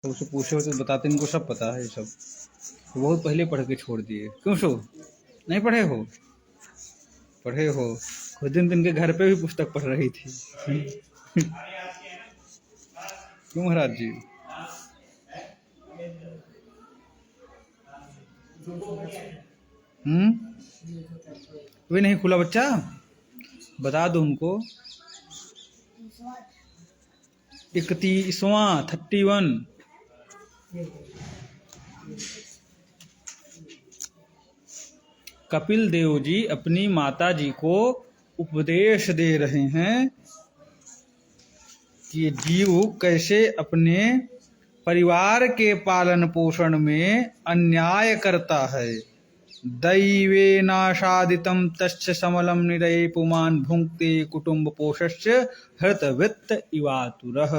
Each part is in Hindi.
तो उससे पूछो तो बताते इनको सब पता है ये सब। तो बहुत पहले पढ़ के छोड़ दिए। क्यों सो नहीं पढ़े हो? पढ़े हो। खुद दिन दिन के घर पे भी पुस्तक पढ़ रही थी। क्यों महाराज जी? वे नहीं खुला बच्चा, बता दो उनको। 31वां 31। कपिल देव जी अपनी माता जी को उपदेश दे रहे हैं कि जीव कैसे अपने परिवार के पालन पोषण में अन्याय करता है। दैवेनाशादितं तस्य समलं निरये पुमान् भुङ्क्ते कुटुम्ब पोषस्य हृतवृत्त इवातुरः।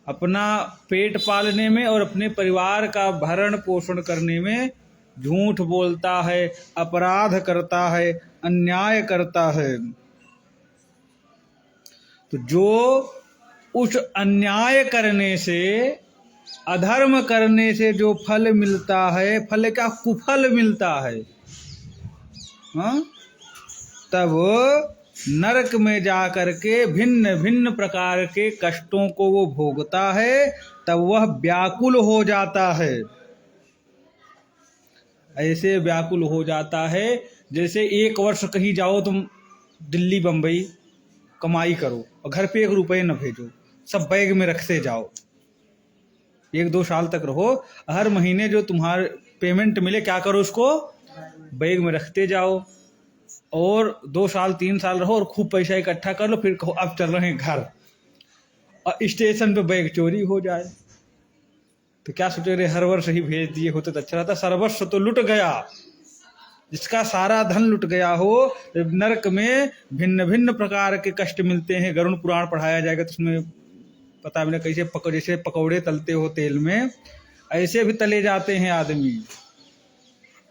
अपना पेट पालने में और अपने परिवार का भरण पोषण करने में झूठ बोलता है, अपराध करता है, अन्याय करता है। तो जो उस अन्याय करने से, अधर्म करने से जो फल मिलता है, फल क्या कुफल मिलता है, हाँ? तब नरक में जाकर के भिन्न भिन्न प्रकार के कष्टों को वो भोगता है, तब वह व्याकुल हो जाता है। ऐसे व्याकुल हो जाता है जैसे 1 वर्ष कहीं जाओ तुम दिल्ली बम्बई, कमाई करो और घर पे 1 रुपये न भेजो, सब बैग में रखते जाओ। 1-2 साल तक रहो, हर महीने जो तुम्हारे पेमेंट मिले क्या करो, उसको बैग में रखते जाओ और 2 साल 3 साल रहो और खूब पैसा इकट्ठा कर लो, फिर कहो अब चल रहे हैं घर, और स्टेशन पे बैग चोरी हो जाए तो क्या सोचे, रे हर वर्ष ही भेज दिए होते तो अच्छा रहता। सर्वस्व तो लुट गया, जिसका सारा धन लुट गया हो। नरक में भिन्न भिन्न प्रकार के कष्ट मिलते हैं। गरुड़ पुराण पढ़ाया जाएगा तो उसमें पता भी नहीं कैसे जैसे पकौड़े तलते हो तेल में, ऐसे भी तले जाते हैं आदमी।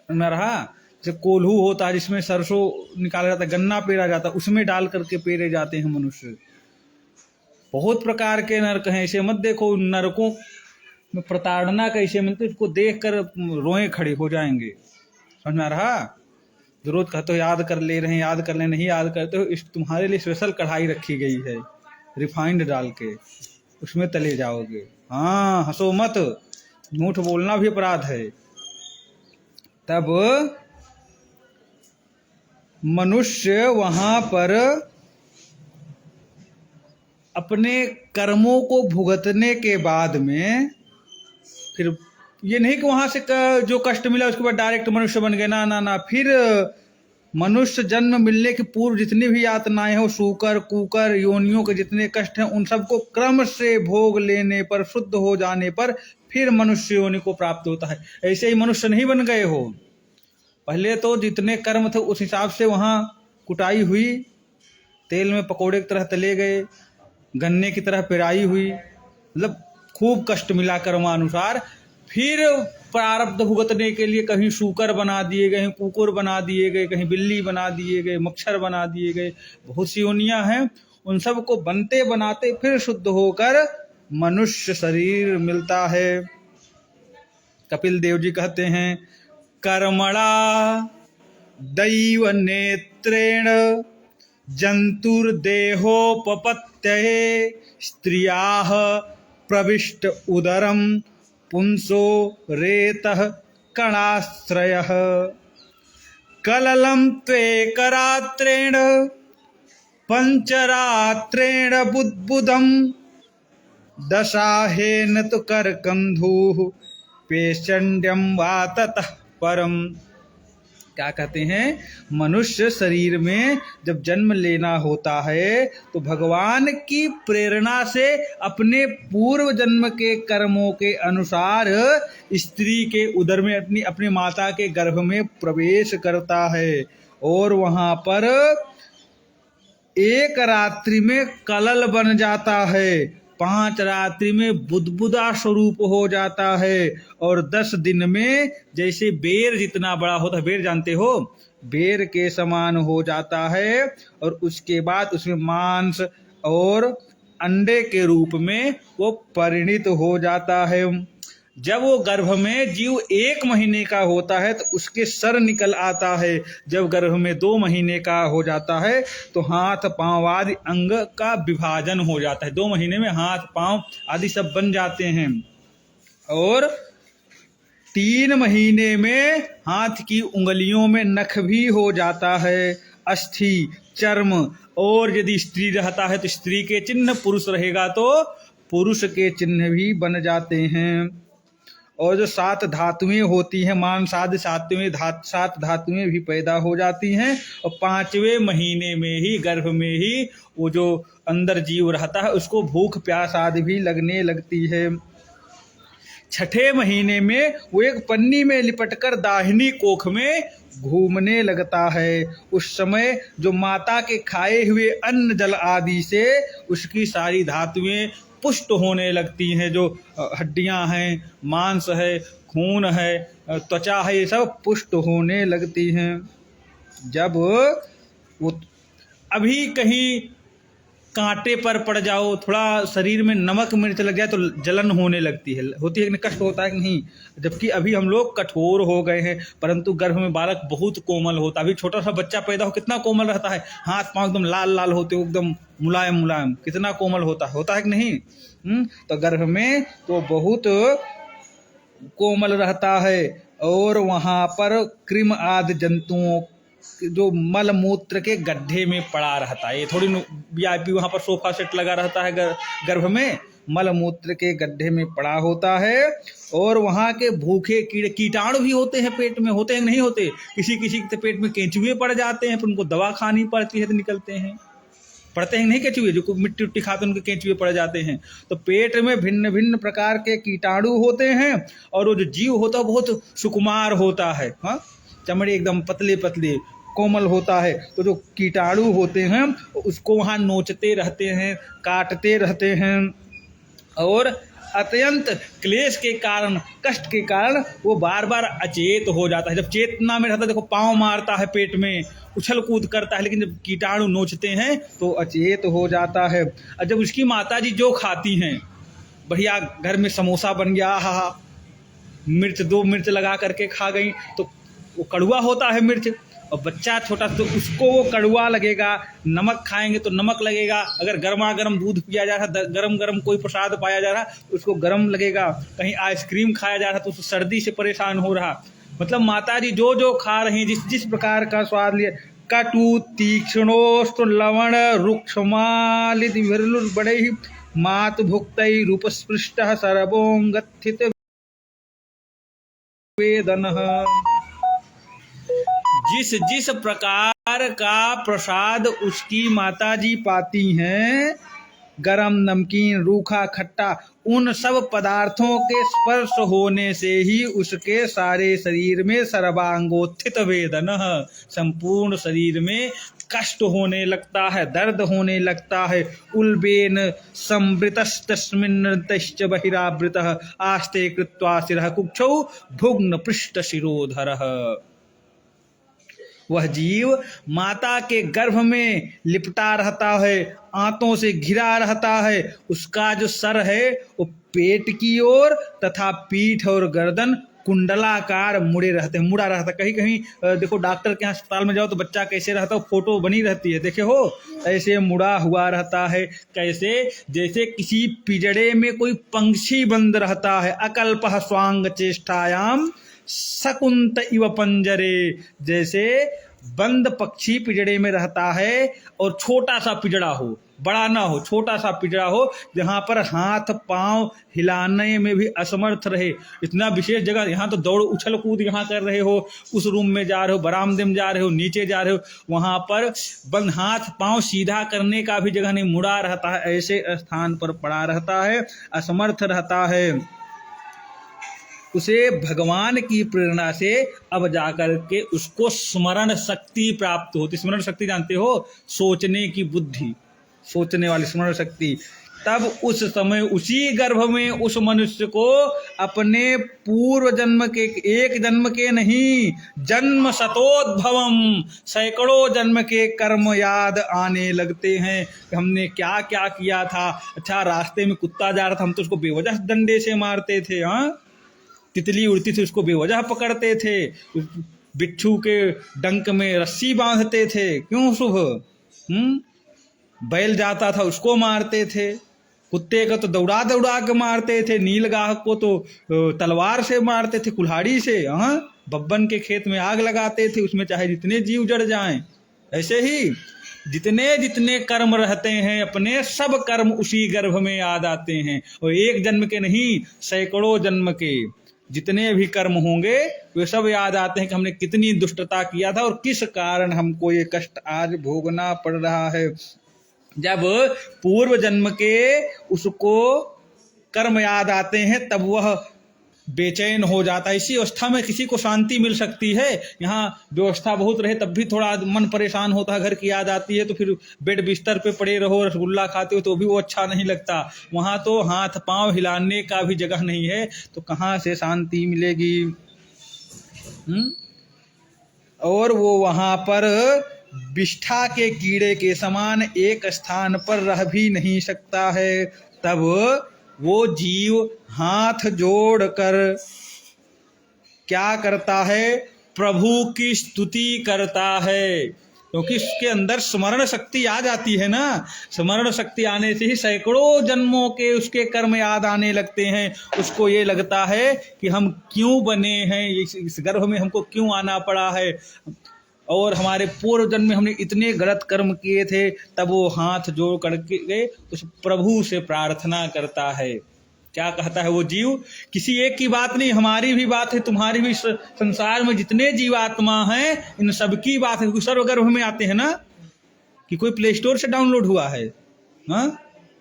न रहा जैसे कोल्हू होता है जिसमें सरसों निकाला जाता है, गन्ना पेरा जाता है, उसमें डाल करके पेरे जाते हैं मनुष्य। बहुत प्रकार के नरक हैं, ऐसे मत देखो। नरकों में प्रताड़ना कैसे मिलती है, उसको देख कर रोए खड़े हो जाएंगे। समझ में आ रहा? जो रोज कहते हो याद कर ले रहे हैं, याद कर ले, नहीं याद करते हो, इस तुम्हारे लिए स्पेशल कढ़ाई रखी गई है, रिफाइंड डाल के उसमें तले जाओगे। हाँ, हंसो मत, झूठ बोलना भी अपराध है। तब मनुष्य वहां पर अपने कर्मों को भुगतने के बाद में, फिर ये नहीं कि वहां से जो कष्ट मिला उसके बाद डायरेक्ट मनुष्य बन गए, ना ना ना। फिर मनुष्य जन्म मिलने के पूर्व जितनी भी यातनाएं हो, सूकर कुकर योनियों के जितने कष्ट हैं, उन सबको क्रम से भोग लेने पर, शुद्ध हो जाने पर फिर मनुष्य योनि को प्राप्त होता है। ऐसे ही मनुष्य नहीं बन गए हो, पहले तो जितने कर्म थे उस हिसाब से वहां कुटाई हुई, तेल में पकोड़े की तरह तले गए, गन्ने की तरह पेराई हुई, मतलब खूब कष्ट मिला कर्मानुसार। फिर प्रारब्ध भुगतने के लिए कहीं शूकर बना दिए गए, कुकुर बना दिए गए, कहीं बिल्ली बना दिए गए, मच्छर बना दिए गए, बहुत सी योनियां हैं। उन सब को बनते बनाते फिर शुद्ध होकर मनुष्य शरीर मिलता है। कपिल देव जी कहते हैं, कर्मणा दैव नेत्रेण जंतुर्देहोपपत्तये स्त्रियाः प्रविष्ट उदरम पुंसो रेतः कणाश्रयः कललं त्वेकरात्रेण पंचरात्रेण बुद्बुदं दशाहेन तु करकंधुः पेशण्ड्यं वा ततः परम। क्या कहते हैं, मनुष्य शरीर में जब जन्म लेना होता है तो भगवान की प्रेरणा से अपने पूर्व जन्म के कर्मों के अनुसार स्त्री के उदर में, अपनी माता के गर्भ में प्रवेश करता है और वहां पर 1 रात्रि में कलल बन जाता है, 5 रात्रि में बुदबुदा स्वरूप हो जाता है और 10 दिन में जैसे बेर जितना बड़ा होता है, बेर जानते हो, बेर के समान हो जाता है। और उसके बाद उसमें मांस और अंडे के रूप में वो परिणित हो जाता है। जब वो गर्भ में जीव 1 महीने का होता है तो उसके सर निकल आता है। जब गर्भ में 2 महीने का हो जाता है तो हाथ पांव आदि अंग का विभाजन हो जाता है। 2 महीने में हाथ पांव आदि सब बन जाते हैं। और 3 महीने में हाथ की उंगलियों में नख भी हो जाता है। अस्थि, चर्म और यदि स्त्री रहता है तो स्त्री के चिन्ह, पुरुष रहेगा तो पुरुष के चिन्ह भी बन जाते हैं। और जो 7 धातुएं होती हैं, मांस आदि 7 धातुएं भी पैदा हो जाती हैं। और 5वें महीने में ही, गर्भ में ही वो जो अंदर जीव रहता है उसको भूख प्यास आदि भी लगने लगती है। 6ठे महीने में वो एक पन्नी में लिपटकर दाहिनी कोख में घूमने लगता है। उस समय जो माता के खाए हुए अन्न जल आदि से उसकी सारी धातुएं पुष्ट होने लगती हैं। जो हड्डियां हैं, मांस है, खून है, त्वचा है, ये सब पुष्ट होने लगती हैं। जब वो अभी कहीं कांटे पर पड़ जाओ, थोड़ा शरीर में नमक मिर्च लग जाए तो जलन होने लगती है, होती है कि नहीं, कष्ट होता है कि नहीं। जबकि अभी हम लोग कठोर हो गए हैं, परंतु गर्भ में बालक बहुत कोमल होता है। अभी छोटा सा बच्चा पैदा हो कितना कोमल रहता है, हाथ पांव एकदम लाल लाल होते हो, एकदम मुलायम मुलायम, कितना कोमल होता है कि नहीं। तो गर्भ में तो बहुत कोमल रहता है। और वहाँ पर कृमि आदि जंतुओं जो मल मूत्र के गड्ढे में पड़ा रहता है। ये थोड़ी वीआईपी वहाँ पर सोफा सेट लगा रहता है गर्भ में, मल मूत्र के गड्ढे में पड़ा होता है। और वहाँ के भूखे कीड़े कीटाणु भी होते हैं, पेट में होते हैं नहीं होते। किसी किसी के पेट में केंचुए पड़ जाते हैं, फिर उनको दवा खानी पड़ती है तो निकलते हैं, पड़ते हैं नहीं केंचुए, जो मिट्टी उट्टी खाते हैं उनके केंचुए पड़ जाते हैं। तो पेट में भिन्न भिन्न प्रकार के कीटाणु होते हैं। और वो जो जीव होता है बहुत सुकुमार होता है, हाँ, चमड़ी एकदम पतले पतले कोमल होता है। तो जो कीटाणु होते हैं उसको वहाँ नोचते रहते हैं, काटते रहते हैं। और अत्यंत क्लेश के कारण, कष्ट के कारण वो बार बार अचेत हो जाता है। जब चेतना में रहता है, देखो पाँव मारता है, पेट में उछल कूद करता है, लेकिन जब कीटाणु नोचते हैं तो अचेत हो जाता है। और जब उसकी माताजी जो खाती हैं, बढ़िया घर में समोसा बन गया, हा मिर्च 2 मिर्च लगा करके खा गई, तो वो कड़वा होता है मिर्च। और बच्चा छोटा तो उसको वो कड़वा लगेगा। नमक खाएंगे तो नमक लगेगा। अगर गर्मा गर्म दूध पिया जा रहा है, गरम गरम कोई प्रसाद पाया जा रहा है, उसको गर्म लगेगा। कहीं आइसक्रीम खाया जा रहा है तो उसको सर्दी से परेशान हो रहा। मतलब माताजी जो जो खा रही, जिस जिस प्रकार का स्वाद लिए, कटु तीक्ष्णोष्ट लवण रुक्षमालित बड़े ही मात भुक्त रूप स्पृष्ट सर्वोंगथित वेदन। जिस जिस प्रकार का प्रसाद उसकी माताजी पाती हैं, गरम, नमकीन, रूखा, खट्टा, उन सब पदार्थों के स्पर्श होने से ही उसके सारे शरीर में सर्वांगोत्थित वेदन, संपूर्ण शरीर में कष्ट होने लगता है, दर्द होने लगता है। उल्बेन संवृतस्तस्मिन्नतश्च बहिरावृतः आस्ते कृत्वा शिरः कुक्षौ भुग्न पृष्ठ शिरोधरः। वह जीव माता के गर्भ में लिपटा रहता है, आंतों से घिरा रहता है। उसका जो सर है वो पेट की ओर तथा पीठ और गर्दन कुंडलाकार मुड़ा रहता है। कहीं कहीं देखो डॉक्टर के अस्पताल में जाओ तो बच्चा कैसे रहता है, फोटो बनी रहती है, देखे हो, ऐसे मुड़ा हुआ रहता है। कैसे, जैसे किसी पिंजड़े में कोई पंछी बंद रहता है। अकल्पः स्वांग चेष्टायाम शकुंत इव पंजरे, जैसे बंद पक्षी पिंजड़े में रहता है और छोटा सा पिंजड़ा हो, बड़ा ना हो, छोटा सा पिंजड़ा हो, जहाँ पर हाथ पांव हिलाने में भी असमर्थ रहे। इतना विशेष जगह, यहाँ तो दौड़ उछल कूद यहाँ कर रहे हो, उस रूम में जा रहे हो, बरामदे में जा रहे हो, नीचे जा रहे हो, वहाँ पर बंद हाथ पांव सीधा करने का भी जगह नहीं, मुड़ा रहता है, ऐसे स्थान पर पड़ा रहता है, असमर्थ रहता है। उसे भगवान की प्रेरणा से अब जाकर के उसको स्मरण शक्ति प्राप्त होती। स्मरण शक्ति जानते हो, सोचने की बुद्धि, सोचने वाली स्मरण शक्ति। तब उस समय उसी गर्भ में उस मनुष्य को अपने पूर्व जन्म के, एक जन्म के नहीं, जन्म शतोद्भवम, सैकड़ों जन्म के कर्म याद आने लगते हैं कि हमने क्या क्या किया था। अच्छा, रास्ते में कुत्ता जा रहा था, हम तो उसको बेवजह डंडे से मारते थे, हाँ, तितली उड़ती थी उसको बेवजह पकड़ते थे, बिच्छू के डंक में रस्सी बांधते थे, क्यों शुभ? बैल जाता था उसको मारते थे, कुत्ते को तो दौड़ा दौड़ा के मारते थे, नीलगाह को तो तलवार से मारते थे, कुल्हाड़ी से, हाँ, बब्बन के खेत में आग लगाते थे, उसमें चाहे जितने जीव जड़ जाएं। ऐसे ही जितने जितने कर्म रहते हैं अपने, सब कर्म उसी गर्भ में याद आते हैं, और एक जन्म के नहीं, सैकड़ों जन्म के जितने भी कर्म होंगे वे सब याद आते हैं कि हमने कितनी दुष्टता किया था और किस कारण हमको ये कष्ट आज भोगना पड़ रहा है। जब पूर्व जन्म के उसको कर्म याद आते हैं तब वह बेचैन हो जाता है। इसी अवस्था में किसी को शांति मिल सकती है। यहाँ व्यवस्था बहुत रहे तब भी थोड़ा मन परेशान होता है, घर की याद आती है तो फिर बेड बिस्तर पे पड़े रहो, रसगुल्ला खाते हो तो भी वो अच्छा नहीं लगता। वहाँ तो हाथ पांव हिलाने का भी जगह नहीं है, तो कहाँ से शांति मिलेगी? और वो वहाँ पर विष्ठा के कीड़े के समान एक स्थान पर रह भी नहीं सकता है। तब वो जीव हाथ जोड़कर क्या करता है? प्रभु की स्तुति करता है, क्योंकि उसके अंदर स्मरण शक्ति आ जाती है ना। स्मरण शक्ति आने से ही सैकड़ों जन्मों के उसके कर्म याद आने लगते हैं। उसको ये लगता है कि हम क्यों बने हैं, इस गर्भ में हमको क्यों आना पड़ा है, और हमारे पूर्व जन्म में हमने इतने गलत कर्म किए थे। तब वो हाथ जोड़ करके उस प्रभु से प्रार्थना करता है। क्या कहता है वो जीव? किसी एक की बात नहीं, हमारी भी बात है, तुम्हारी भी, संसार में जितने जीवात्मा हैं इन सबकी बात है। सर्वगर्भ में आते हैं ना, कि कोई प्ले स्टोर से डाउनलोड हुआ है, हाँ,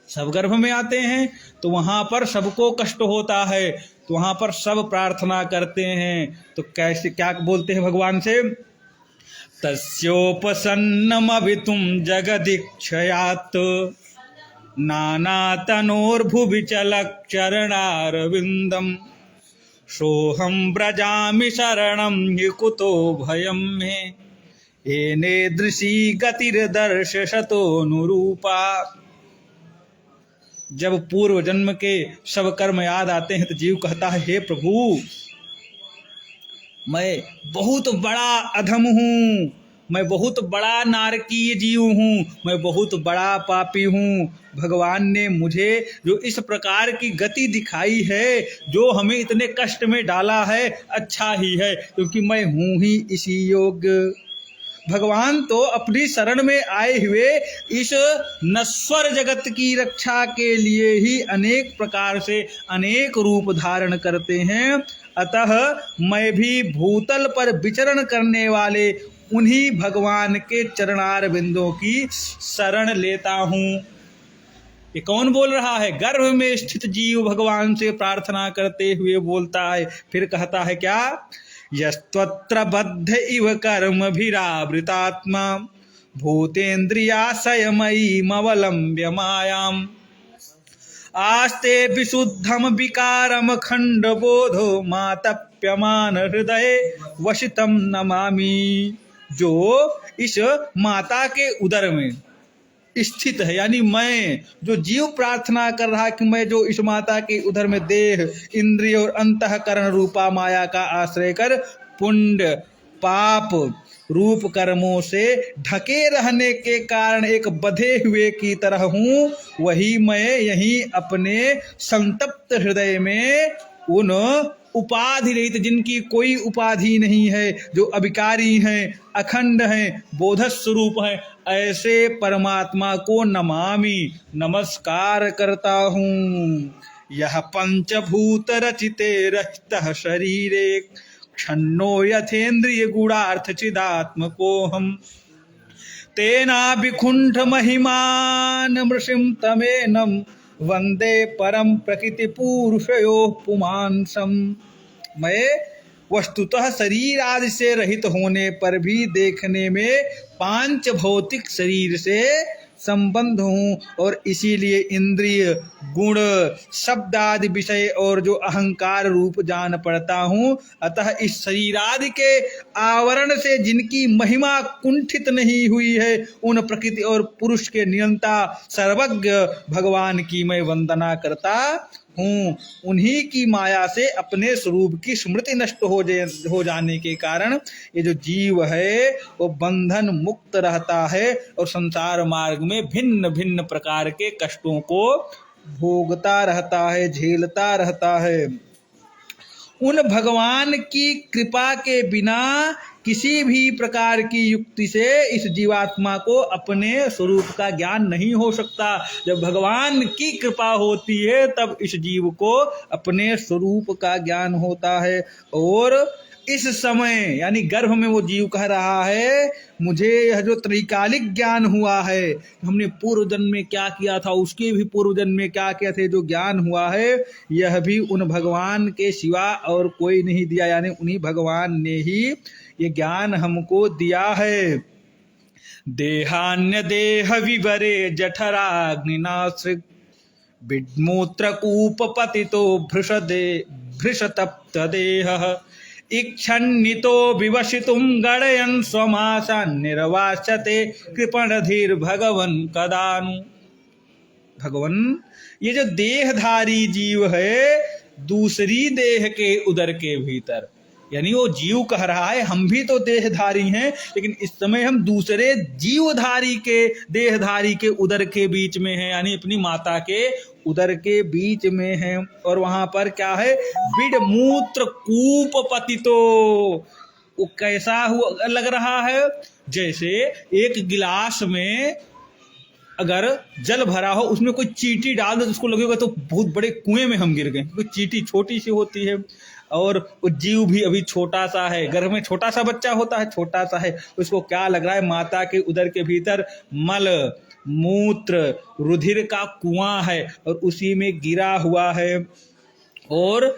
सब गर्भ में आते हैं। तो वहाँ पर सबको कष्ट होता है, तो वहाँ पर सब प्रार्थना करते हैं। तो कैसे, क्या बोलते हैं भगवान से? तस्योपसन्नमभितुं जगदीक्षयात् नानातनोर्भुविचलच्चरणारविन्दं सोऽहं व्रजामि शरणं हि कुतो भयं मे येनेदृशी गतिर्दर्श शतोनुरूपा। जब पूर्व जन्म के सब कर्म याद आते हैं तो जीव कहता है, हे प्रभु, मैं बहुत बड़ा अधम हूँ, मैं बहुत बड़ा नारकीय जीव हूँ, मैं बहुत बड़ा पापी हूँ। भगवान ने मुझे जो इस प्रकार की गति दिखाई है, जो हमें इतने कष्ट में डाला है, अच्छा ही है, क्योंकि मैं हूँ ही इसी योग्य। भगवान तो अपनी शरण में आए हुए इस नश्वर जगत की रक्षा के लिए ही अनेक प्रकार से अनेक रूप धारण करते हैं। अतः मैं भी भूतल पर विचरण करने वाले उन्हीं भगवान के चरणार बिंदों की शरण लेता हूँ। ये कौन बोल रहा है? गर्भ में स्थित जीव भगवान से प्रार्थना करते हुए बोलता है। फिर कहता है क्या? यस्त्वत्र बद्ध इव कर्मभिरावृतात्मा भूतेन्द्रियाशयमयीमवलम्ब्य मायाम् आस्ते विशुद्धम विकारम खंड बोधो मातप्यमान हृदय वशितम नमामि। जो इस माता के उदर में स्थित है, यानी मैं, जो जीव प्रार्थना कर रहा है कि मैं जो इस माता के उदर में देह, इंद्रिय और अंतःकरण रूपा माया का आश्रय कर पुण्य पाप रूप कर्मों से ढके रहने के कारण एक बधे हुए की तरह हूँ, वही मैं यहीं अपने संतप्त हृदय में उन उपाधि रहित, जिनकी कोई उपाधि नहीं है, जो अविकारी हैं, अखंड हैं, बोध स्वरूप हैं, ऐसे परमात्मा को नमामि, नमस्कार करता हूँ। यह पंचभूत रचिते रहितः शरीरे क्षण्णो यथेन्द्रिय गुणार्थ चिदात्मको हम तेना विकुंठ महिमान मृषिम तमेनम वंदे परम प्रकृति पुरुषयो पुमांसम। मैं वस्तुतः शरीर आदि से रहित होने पर भी देखने में पांच भौतिक शरीर से संबंध हूँ और इसीलिए इंद्रिय, गुण, शब्द आदि विषय और जो अहंकार रूप जान पड़ता हूँ। अतः इस शरीर आदि के आवरण से जिनकी महिमा कुंठित नहीं हुई है, उन प्रकृति और पुरुष के नियंता सर्वज्ञ भगवान की मैं वंदना करता हूँ। उन्हीं की माया से अपने स्वरूप की स्मृति नष्ट हो जाने के कारण ये जो जीव है वो बंधन मुक्त रहता है और संसार मार्ग में भिन्न भिन्न प्रकार के कष्टों को भोगता रहता है, झेलता रहता है। उन भगवान की कृपा के बिना किसी भी प्रकार की युक्ति से इस जीवात्मा को अपने स्वरूप का ज्ञान नहीं हो सकता। जब भगवान की कृपा होती है तब इस जीव को अपने स्वरूप का ज्ञान होता है। और इस समय यानी गर्भ में वो जीव कह रहा है, मुझे यह जो त्रिकालिक ज्ञान हुआ है, हमने पूर्व जन्म में क्या किया था, उसके भी पूर्व जन्म में क्या किया थे, जो ज्ञान हुआ है यह भी उन भगवान के सिवा और कोई नहीं दिया, यानी उन्हीं भगवान ने ही ये ज्ञान हमको दिया है। देहान्य देह विवरे जठराग्निनाश्रित विड्मूत्रकूप पतितो भृशतप्त देह इक्षन्नितो विवसितुं गणयन् स्वमासान् निर्वास्यते कृपणधीर भगवन् कदानु। भगवन, ये जो देहधारी जीव है दूसरी देह के उदर के भीतर, यानी वो जीव कह रहा है हम भी तो देहधारी हैं, लेकिन इस समय हम दूसरे जीवधारी के देहधारी के उदर के बीच में हैं, यानी अपनी माता के उदर के बीच में हैं। और वहां पर क्या है, बिड मूत्र कूप पतितो। वो कैसा हुआ लग रहा है, जैसे एक गिलास में अगर जल भरा हो, उसमें कोई चींटी डाल दो तो उसको लगेगा तो बहुत बड़े कुएं में हम गिर गए, क्योंकि चींटी छोटी सी होती है। और वो जीव भी अभी छोटा सा है, गर्भ में छोटा सा बच्चा होता है, छोटा सा है, उसको क्या लग रहा है, माता के उदर के भीतर मल मूत्र रुधिर का कुआं है और उसी में गिरा हुआ है, और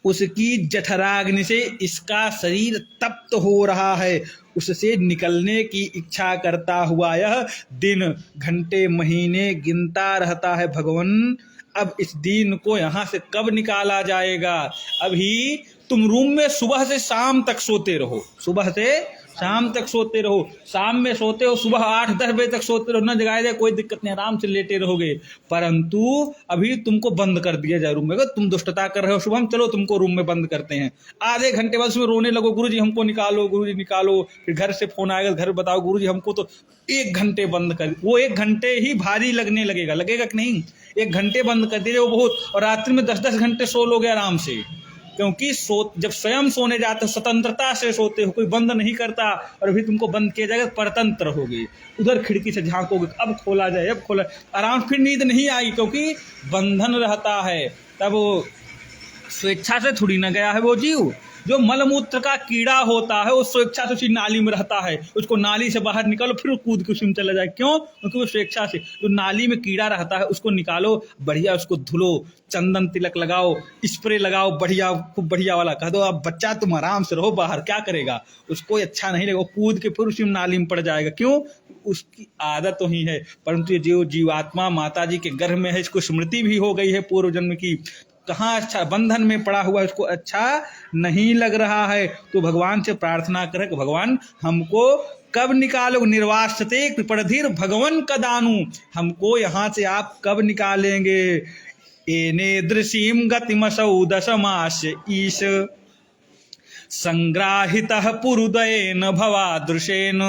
उसकी जठराग्नि से इसका शरीर तप्त हो रहा है। उससे निकलने की इच्छा करता हुआ यह दिन घंटे महीने गिनता रहता है। भगवान, अब इस दिन को यहाँ से कब निकाला जाएगा? अभी तुम रूम में सुबह से शाम तक सोते रहो, सुबह से शाम तक सोते रहो, शाम में सोते हो, सुबह 8-10 बजे तक सोते रहो, न जगाया जाए कोई दिक्कत नहीं, आराम से लेटे रहोगे। परंतु अभी तुमको बंद कर दिया जाए रूम में, अगर तुम दुष्टता कर रहे हो शुभम, चलो तुमको रूम में बंद करते हैं। आधे घंटे बाद उसमें रोने लगो, गुरुजी हमको निकालो, गुरुजी निकालो। फिर घर से फोन आएगा, घर बताओ गुरुजी हमको तो 1 घंटे बंद कर। वो 1 घंटे ही भारी लगने लगेगा, लगेगा कि नहीं? 1 घंटे बंद कर दीजिए वो बहुत, और रात्रि में 10-10 घंटे सो लोगे आराम से, क्योंकि जब स्वयं सोने जाते हो स्वतंत्रता से सोते हो, कोई बंद नहीं करता। और अभी तुमको बंद किया जाएगा, परतंत्र होगे, उधर खिड़की से झांकोगे, अब खोला जाए, अब खोला, आराम, फिर नींद नहीं आई, क्योंकि बंधन रहता है। तब स्वेच्छा से थोड़ी न गया है वो जीव। जो मलमूत्र का कीड़ा होता है वो स्वेच्छा से उसी नाली में रहता है, उसको नाली से बाहर निकालो फिर कूद के उसी में चला जाए। क्यों? क्योंकि वो स्वेच्छा से, जो नाली में कीड़ा रहता है उसको निकालो, बढ़िया उसको धुलो, चंदन तिलक लगाओ, स्प्रे लगाओ, बढ़िया खूब बढ़िया वाला, कह दो अब बच्चा तुम आराम से रहो बाहर, क्या करेगा? उसको अच्छा नहीं लगेगा, कूद के फिर उसी नाली में पड़ जाएगा। क्यों? उसकी आदत तो ही है। परंतु ये जो जीवात्मा माता जी के गर्भ में है, इसको स्मृति भी हो गई है पूर्व जन्म की, कहाँ अच्छा बंधन में पड़ा हुआ, इसको अच्छा नहीं लग रहा है। तो भगवान से प्रार्थना करें कि भगवान हमको कब निकालो, निर्वास्यते कृपणधीर भगवन कदानु, हमको यहाँ से आप कब निकालेंगे? एने दृशीम गतिमसौ दशमास्य ईश संग्राहितः पुरुदयेन भवादृशेन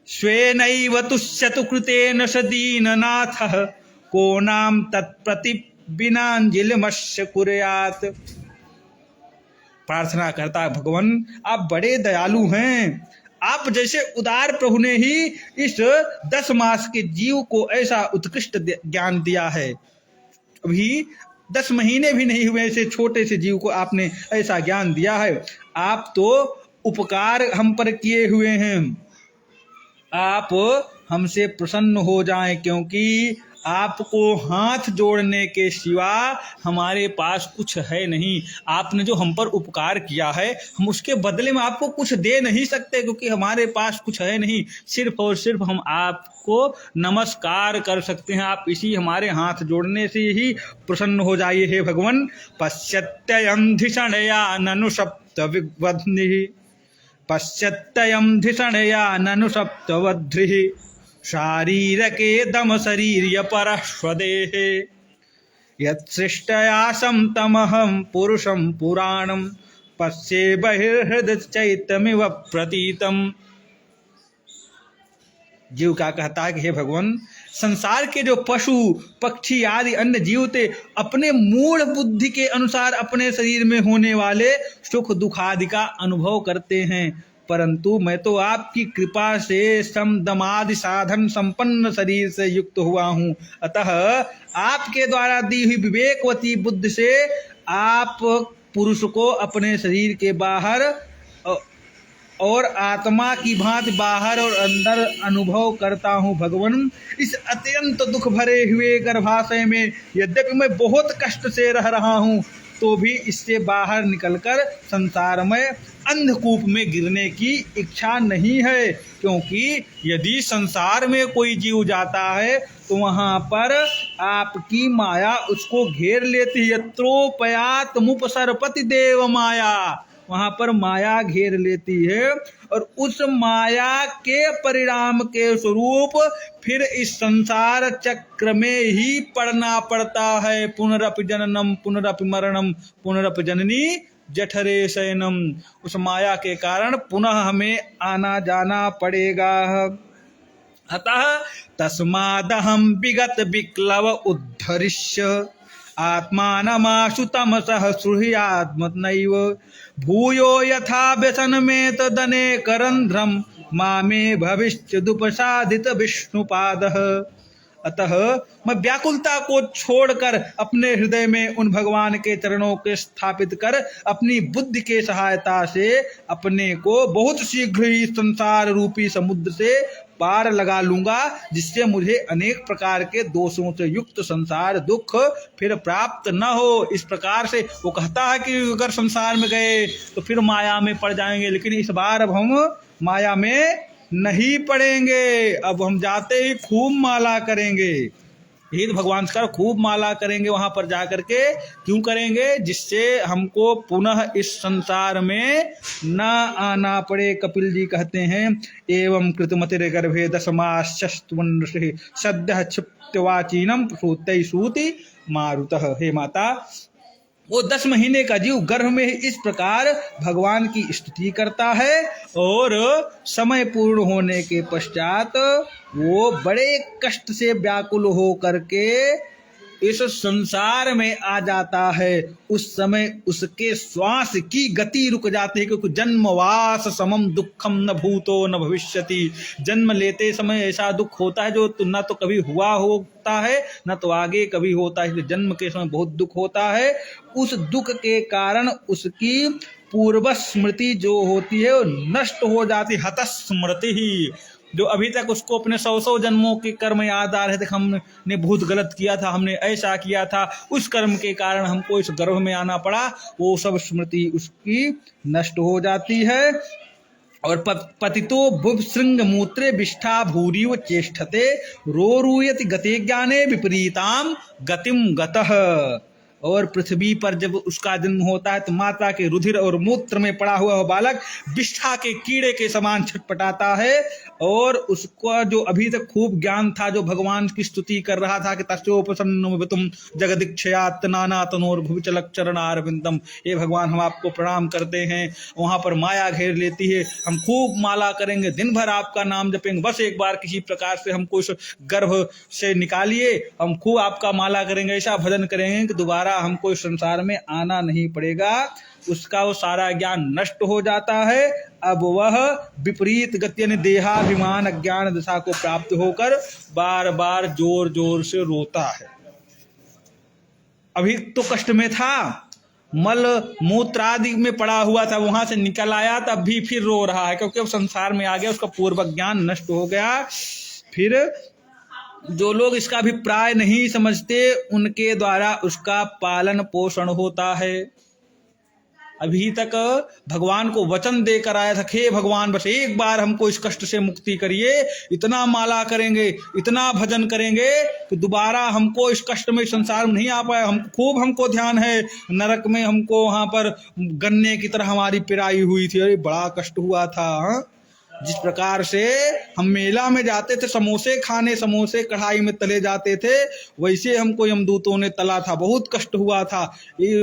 स्वेनैव तुष्यतु कृतेन स दीननाथः को नाम तत्प्रति बिनांजिलमस्य कुर्यात्। प्रार्थना करता है, भगवान आप बड़े दयालु हैं, आप जैसे उदार प्रभु ने ही इस 10 मास के जीव को ऐसा उत्कृष्ट ज्ञान दिया है। अभी 10 महीने भी नहीं हुए ऐसे छोटे से जीव को आपने ऐसा ज्ञान दिया है। आप तो उपकार हम पर किए हुए हैं, आप हमसे प्रसन्न हो जाएं, क्योंकि आपको हाथ जोड़ने के सिवा हमारे पास कुछ है नहीं। आपने जो हम पर उपकार किया है, हम उसके बदले में आपको कुछ दे नहीं सकते, क्योंकि हमारे पास कुछ है नहीं। सिर्फ और सिर्फ हम आपको नमस्कार कर सकते हैं। आप इसी हमारे हाथ जोड़ने से ही प्रसन्न हो जाइए हे भगवान। पश्यत्ययं धिषणया ननु सप्तविवध्निः, पश्यत्ययं धिषणया ननु सप्तवध्निः, शारीरके दम शरीर्य परः स्वदेहे, यत्सृष्टयासं तमहं पुरुषं पुराणं, पश्ये बहिर्हृदय चैत्यमिव प्रतीतम्। जीव क्या कहता है कि हे भगवान, संसार के जो पशु पक्षी आदि अन्य जीव थे, अपने मूढ़ बुद्धि के अनुसार अपने शरीर में होने वाले सुख दुख आदि का अनुभव करते हैं, परंतु मैं तो आपकी कृपा से सम दमादि साधन संपन्न शरीर से युक्त हुआ हूँ। अतः आपके द्वारा दी हुई विवेकवती बुद्धि से आप पुरुष को अपने शरीर के बाहर और आत्मा की भांति बाहर और अंदर अनुभव करता हूँ। भगवान, इस अत्यंत दुख भरे हुए गर्भाशय में यद्यपि मैं बहुत कष्ट से रह रहा हूँ, तो भी इससे बाहर निकलकर संसार में अंधकूप में गिरने की इच्छा नहीं है, क्योंकि यदि संसार में कोई जीव जाता है तो वहाँ पर आपकी माया उसको घेर लेती है। यत्रोपयात मुपसरपति देव माया, वहाँ पर माया घेर लेती है, और उस माया के परिणाम के स्वरूप फिर इस संसार चक्र में ही पड़ना पड़ता है। पुनरपि जननम पुनरपि मरणम पुनरपि जननी जठरे शयनम। उस माया के कारण पुनः हमें आना जाना पड़ेगा। अतः तस्मादहं विगत विक्लव उद्धरिष्य आत्मानमाशु तमसः सुहृयात्मनैव, भूयो यथा व्यसनमेतदनेकरन्ध्रं मामे भविष्यदुपसादित विष्णुपादः। अतः मैं व्याकुलता को छोड़कर अपने हृदय में उन भगवान के चरणों के स्थापित कर अपनी बुद्धि के सहायता से अपने को बहुत शीघ्र ही संसार रूपी समुद्र से पार लगा लूंगा, जिससे मुझे अनेक प्रकार के दोषों से युक्त संसार दुख फिर प्राप्त न हो। इस प्रकार से वो कहता है कि अगर संसार में गए तो फिर माया में पड़ जाएंगे, लेकिन इस बार अब हम माया में नहीं पड़ेंगे। अब हम जाते ही खूब माला करेंगे। यही तो भगवान का खूब माला करेंगे वहां पर जा करके। क्यों करेंगे? जिससे हमको पुनः इस संसार में न आना पड़े। कपिल जी कहते हैं, एवं कृतमतिर गर्भे दशमाश्चस्त्वन्नृषिः सद्यः क्षिप्तवाचीनम प्रसूतै सूति मारुतः। हे माता, वो 10 महीने का जीव गर्भ में इस प्रकार भगवान की स्तुति करता है, और समय पूर्ण होने के पश्चात वो बड़े कष्ट से व्याकुल हो करके इस संसार में आ जाता है। उस समय उसके श्वास की गति रुक जाती है, क्योंकि जन्मवास समम दुखम न भूतो न भविष्यति। जन्म लेते समय ऐसा दुख होता है जो न तो कभी हुआ होता है न तो आगे कभी होता है। जन्म के समय बहुत दुख होता है। उस दुख के कारण उसकी पूर्व स्मृति जो होती है वो नष्ट हो जाती। हत स्मृति ही, जो अभी तक उसको अपने 100 जन्मों के कर्म याद आ रहे थे, हमने बहुत गलत किया था, हमने ऐसा किया था, उस कर्म के कारण हमको इस गर्भ में आना पड़ा, वो सब स्मृति उसकी नष्ट हो जाती है। और पतितो भुव श्रृंग मूत्रे विष्ठा भूरिव चेष्टते रोरूयति गते ज्ञाने विपरीताम गतिम गतः। और पृथ्वी पर जब उसका जन्म होता है तो माता के रुधिर और मूत्र में पड़ा हुआ बालक विष्ठा के कीड़े के समान छटपटाता है। और उसका जो अभी तक खूब ज्ञान था, जो भगवान की स्तुति कर रहा था कि तस्योपसन्नम जगदीक्षयात् नानातनोर्भुविचलक चरणारविंदम, हे भगवान हम आपको प्रणाम करते हैं। वहाँ पर माया घेर लेती है। हम खूब माला करेंगे, दिन भर आपका नाम जपेंगे, बस एक बार किसी प्रकार से हमको इस गर्भ से निकालिए, हम खूब आपका माला करेंगे, ऐसा भजन करेंगे कि दोबारा हमको इस संसार में आना नहीं पड़ेगा। उसका वो सारा ज्ञान नष्ट हो जाता है। अब वह विपरीत गति यानी देहाभिमान अज्ञान दशा को प्राप्त होकर बार बार जोर जोर से रोता है। अभी तो कष्ट में था, मल मूत्र आदि में पड़ा हुआ था, वहां से निकल आया, तब भी फिर रो रहा है, क्योंकि अब संसार में आ गया, उसका पूर्व ज्ञान नष्ट हो गया। फिर जो लोग इसका अभिप्राय नहीं समझते उनके द्वारा उसका पालन पोषण होता है। अभी तक भगवान को वचन देकर आया था, हे भगवान बस एक बार हमको इस कष्ट से मुक्ति करिए, इतना माला करेंगे, इतना भजन करेंगे कि दोबारा हमको इस कष्ट में संसार में नहीं आ पाए। हम खूब हमको ध्यान है, नरक में हमको वहां पर गन्ने की तरह हमारी पिराई हुई थी, अरे बड़ा कष्ट हुआ था। हाँ? जिस प्रकार से हम मेला में जाते थे समोसे खाने, समोसे कढ़ाई में तले जाते थे, वैसे हमको यमदूतों ने तला था, बहुत कष्ट हुआ था।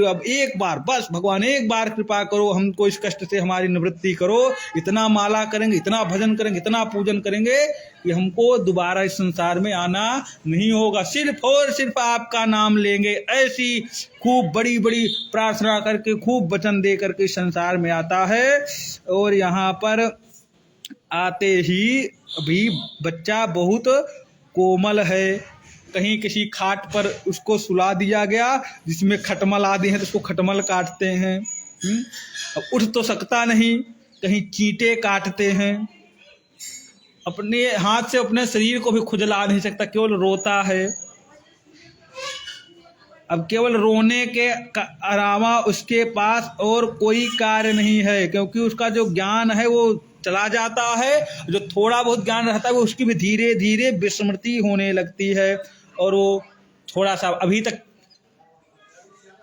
अब एक बार बस भगवान एक बार कृपा करो, हमको इस कष्ट से हमारी निवृत्ति करो, इतना माला करेंगे, इतना भजन करेंगे, इतना पूजन करेंगे कि हमको दोबारा इस संसार में आना नहीं होगा, सिर्फ और सिर्फ आपका नाम लेंगे। ऐसी खूब बड़ी बड़ी प्रार्थना करके, खूब वचन दे करके संसार में आता है। और यहाँ पर आते ही अभी बच्चा बहुत कोमल है, कहीं किसी खाट पर उसको सुला दिया गया जिसमें खटमल आदि हैं तो उसको खटमल काटते हैं। अब उठ तो सकता नहीं, कहीं चींटे काटते हैं, अपने हाथ से अपने शरीर को भी खुजला नहीं सकता, केवल रोता है। अब केवल रोने के अलावा उसके पास और कोई कार्य नहीं है, क्योंकि उसका जो ज्ञान है वो चला जाता है, जो थोड़ा बहुत ज्ञान रहता है वो उसकी भी धीरे धीरे विस्मृति होने लगती है। और वो थोड़ा सा अभी तक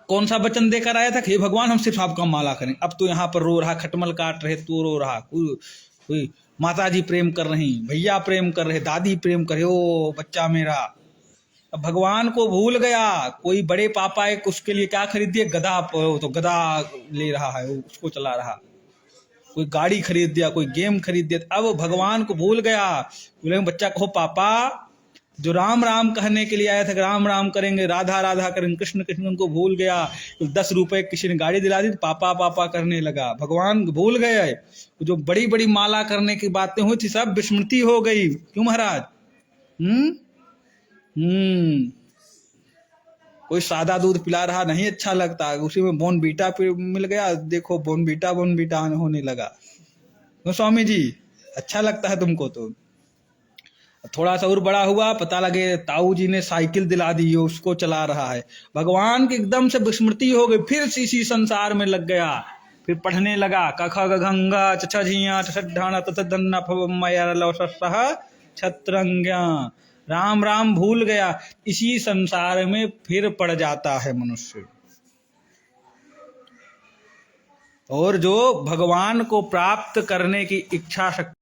कौन सा वचन देकर आया था कि भगवान हम सिर्फ आपका माला करें, अब तो यहाँ पर रो रहा, खटमल काट रहे तो रो रहा, कोई माता जी प्रेम कर रही, भैया प्रेम कर रहे, दादी प्रेम कर रहे, ओ बच्चा मेरा। अब भगवान को भूल गया। कोई बड़े पापा एक उसके लिए क्या खरीद दिए, गधा, तो गधा ले रहा है, उसको चला रहा। कोई गाड़ी खरीद दिया, कोई गेम खरीद दिया, अब भगवान को भूल गया। बोले बच्चा कहो पापा, जो राम राम कहने के लिए आया था, राम राम करेंगे, राधा राधा करेंगे, कृष्ण कृष्ण, उनको भूल गया। 10 रुपए किसी ने गाड़ी दिला दी तो पापा पापा करने लगा। भगवान भूल गए, जो बड़ी बड़ी माला करने की बातें हुई थी सब विस्मृति हो गई। क्यों महाराज? कोई सादा दूध पिला रहा नहीं अच्छा लगता, उसी में बोनवीटा मिल गया, देखो बोनवीटा होने लगा। तो स्वामी जी अच्छा लगता है तुमको? तो थोड़ा सा और बड़ा हुआ, पता लगे ताऊ जी ने साइकिल दिला दी, उसको चला रहा है। भगवान की एकदम से विस्मृति हो गई, फिर इसी संसार में लग गया, फिर पढ़ने लगा कख गंगा छछिया छठाना तथन्ना छत्रंग्या, राम राम भूल गया। इसी संसार में फिर पड़ जाता है मनुष्य। और जो भगवान को प्राप्त करने की इच्छा शक्ति